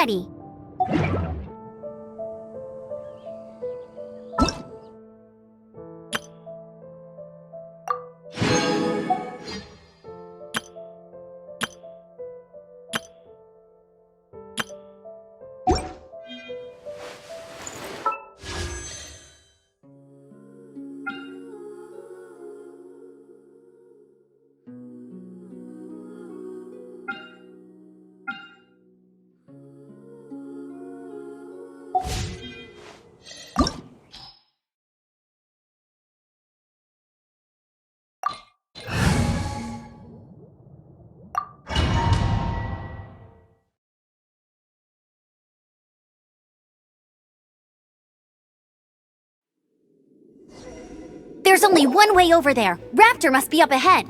ready. There's only one way over there. Raptor must be up ahead.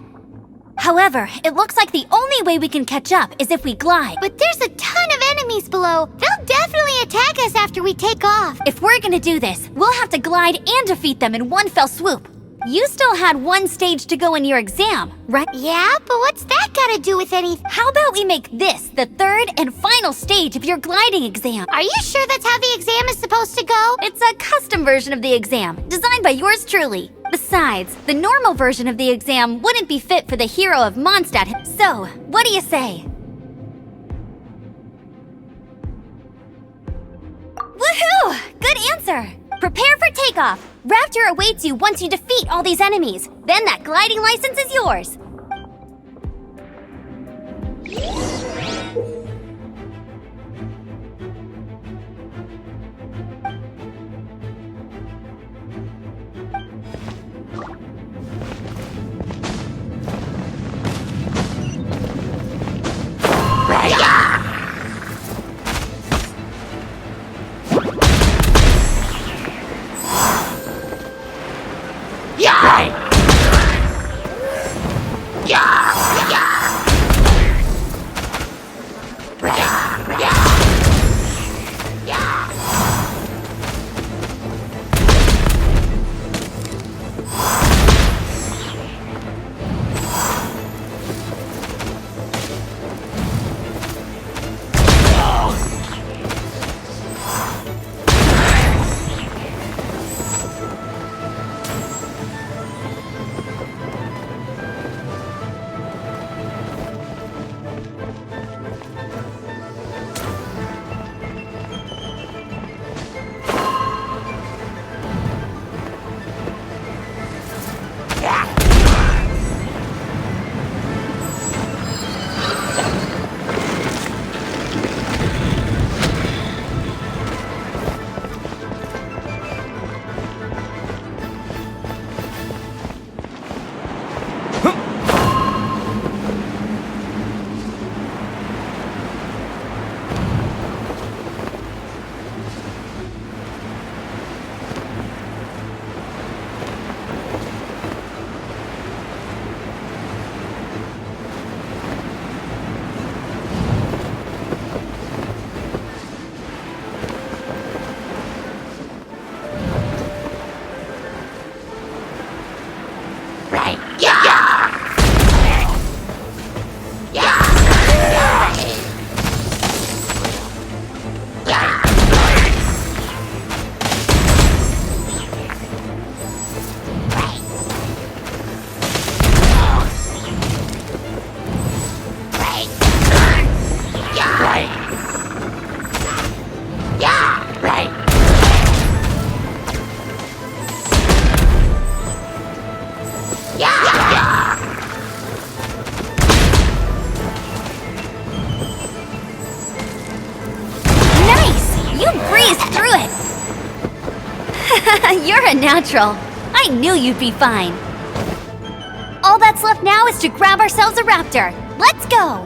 However, it looks like the only way we can catch up is if we glide. But there's a ton of enemies below. They'll definitely attack us after we take off. If we're gonna do this, we'll have to glide and defeat them in one fell swoop. You still had one stage to go in your exam, right? Yeah, but what's that gotta do with anything? How about we make this the third and final stage of your gliding exam? Are you sure that's how the exam is supposed to go? It's a custom version of the exam, designed by yours truly. Besides, the normal version of the exam wouldn't be fit for the hero of Mondstadt. So, what do you say? Woohoo! Good answer! Prepare for takeoff. Raptor awaits you once you defeat all these enemies. Then that gliding license is yours. You're a natural. I knew you'd be fine. All that's left now is to grab ourselves a raptor. Let's go!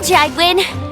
told you I'd win.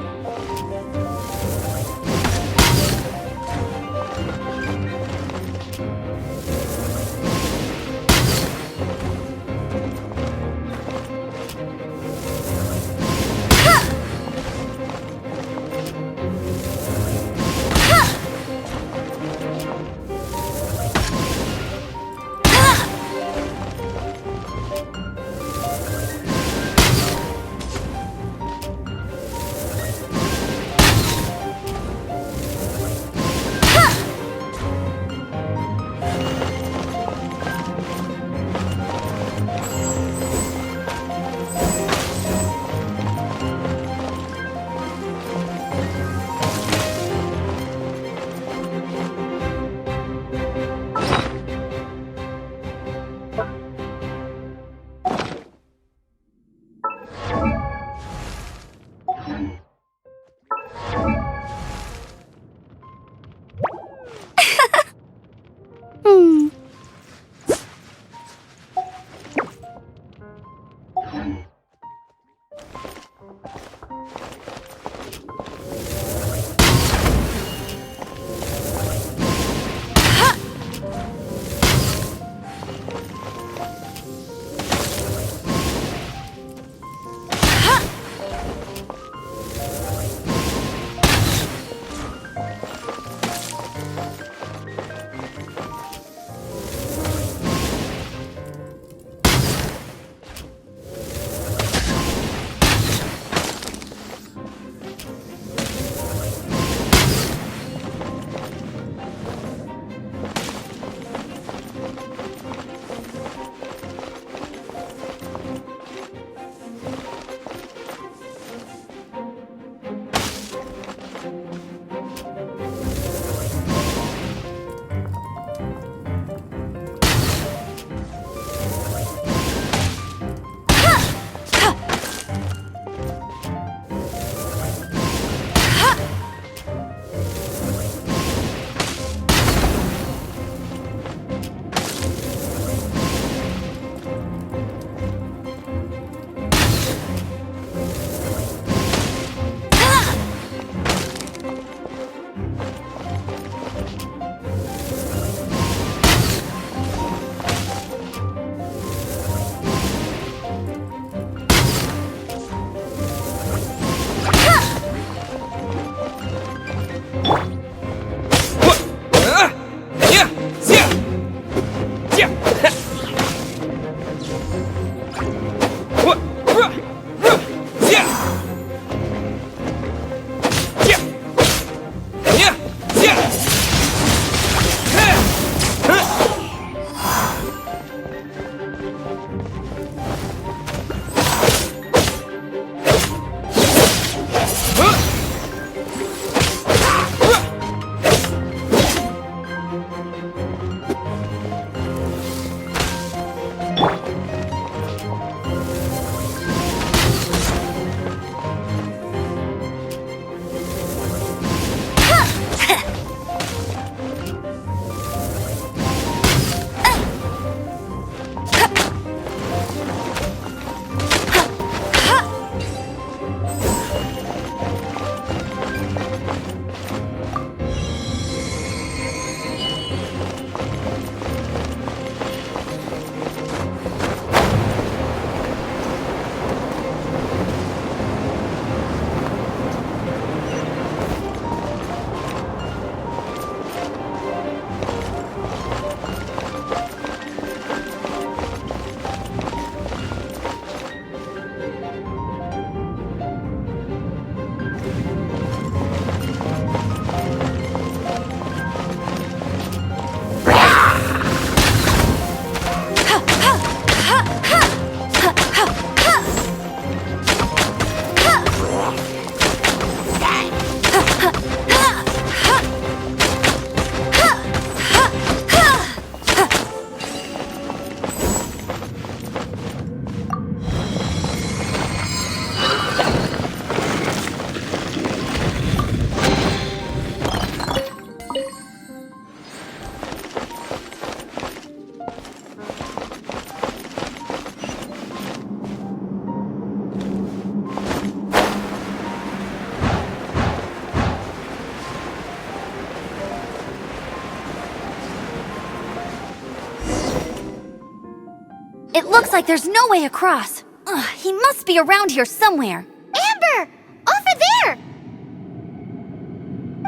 Looks like there's no way across. Ugh, he must be around here somewhere. Amber! Over there!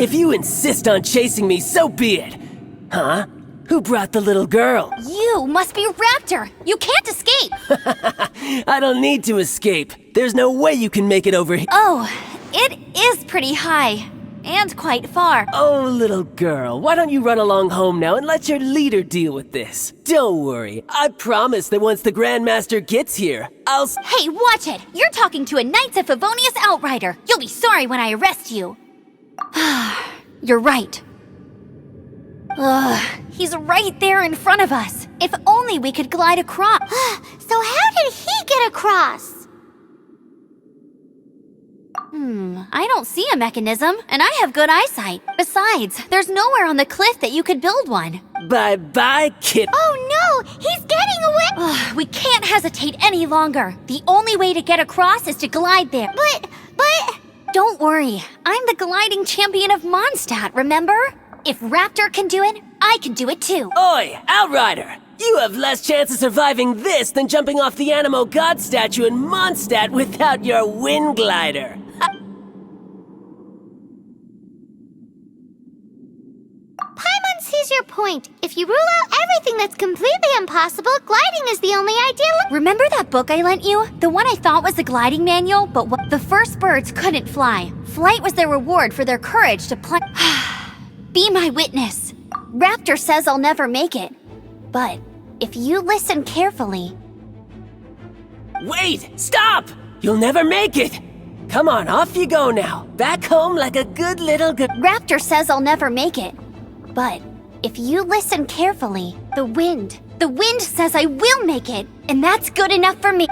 If you insist on chasing me, so be it. Huh? Who brought the little girl? You must be Raptor. You can't escape. I don't need to escape. There's no way you can make it over here. Oh, it is pretty high. And quite far. Oh, little girl, why don't you run along home now and let your leader deal with this? Don't worry, I promise that once the Grandmaster gets here, I'll Hey, watch it! You're talking to a Knights of Favonius outrider. You'll be sorry when I arrest you. You're right. Ugh, he's right there in front of us. If only we could glide across. So how did he get across? I don't see a mechanism, and I have good eyesight. Besides, there's nowhere on the cliff that you could build one. Bye-bye, kid. Oh no! He's getting away! Ugh, we can't hesitate any longer. The only way to get across is to glide there. But... Don't worry, I'm the gliding champion of Mondstadt, remember? If Raptor can do it, I can do it too. Oi, Outrider! You have less chance of surviving this than jumping off the Animo God statue in Mondstadt without your windglider. Paimon sees your point. If you rule out everything that's completely impossible, gliding is the only ideal... Remember that book I lent you? The one I thought was the gliding manual, but the first birds couldn't fly. Flight was their reward for their courage to plunge. Be my witness. Raptor says I'll never make it. But if you listen carefully... Wait! Stop! You'll never make it! Come on, off you go now. Back home like a good little Raptor says I'll never make it. But if you listen carefully, the wind says I will make it, and that's good enough for me.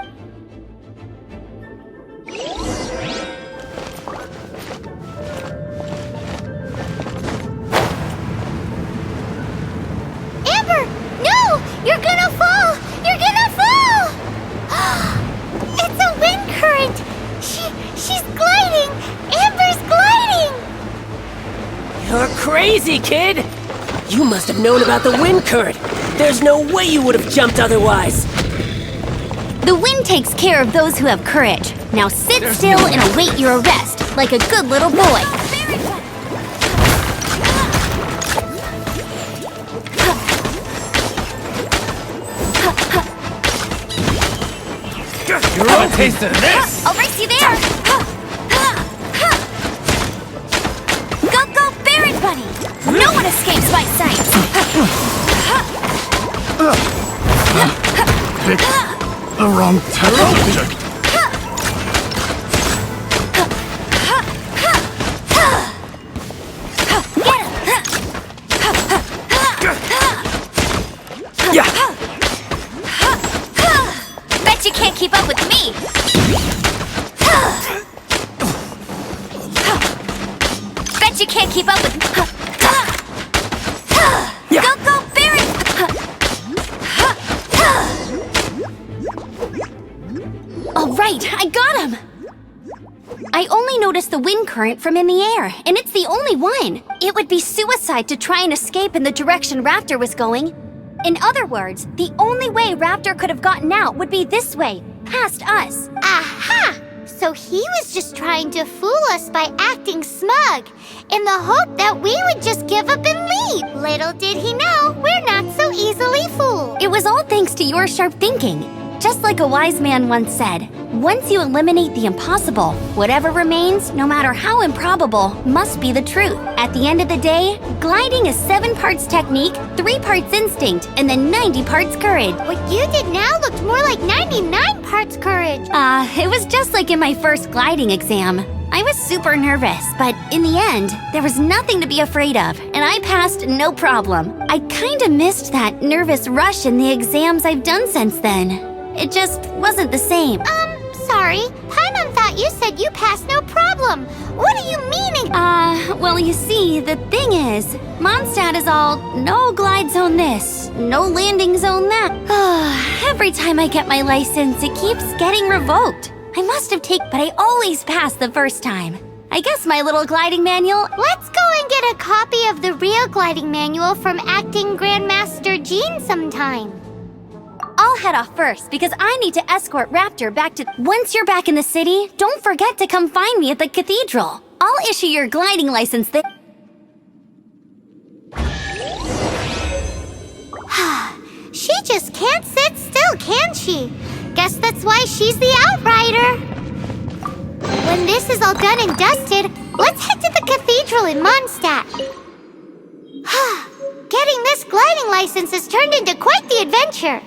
Amber! No! You're gonna fall! You're gonna fall! It's a wind current! She's gliding! Amber's gliding! You're crazy, kid! You must have known about the wind current. There's no way you would have jumped otherwise. The wind takes care of those who have courage. Now sit still and await your arrest, like a good little boy. You're all taste of this! I'll race you there! Go, Baron Bunny! No one escapes my sight! Pick the wrong terror object! Bet you can't keep up with me! Bet you can't keep up with me! Go, Baron! All right, I got him! I only noticed the wind current from in the air, and it's the only one. It would be suicide to try and escape in the direction Raptor was going. In other words, the only way Raptor could have gotten out would be this way, past us. Aha! So he was just trying to fool us by acting smug, in the hope that we would just give up and leave. Little did he know, we're not so easily fooled. It was all thanks to your sharp thinking. Just like a wise man once said, once you eliminate the impossible, whatever remains, no matter how improbable, must be the truth. At the end of the day, gliding is 7 parts technique, 3 parts instinct, and then 90 parts courage. What you did now looked more like 99 parts courage. It was just like in my first gliding exam. I was super nervous, but in the end, there was nothing to be afraid of, and I passed no problem. I kinda missed that nervous rush in the exams I've done since then. It just wasn't the same. Sorry. Paimon thought you said you passed no problem. What are you meaning? Well, you see, the thing is, Mondstadt is all no glide zone this, no landing zone that. Every time I get my license, it keeps getting revoked. I must have taken, but I always pass the first time. I guess my little gliding manual... Let's go and get a copy of the real gliding manual from Acting Grandmaster Jean sometime. I'll head off first because I need to escort Raptor back to... Once you're back in the city, don't forget to come find me at the cathedral. I'll issue your gliding license there. She just can't sit still, can she? Guess that's why she's the Outrider. When this is all done and dusted, let's head to the cathedral in Mondstadt. Getting this gliding license has turned into quite the adventure.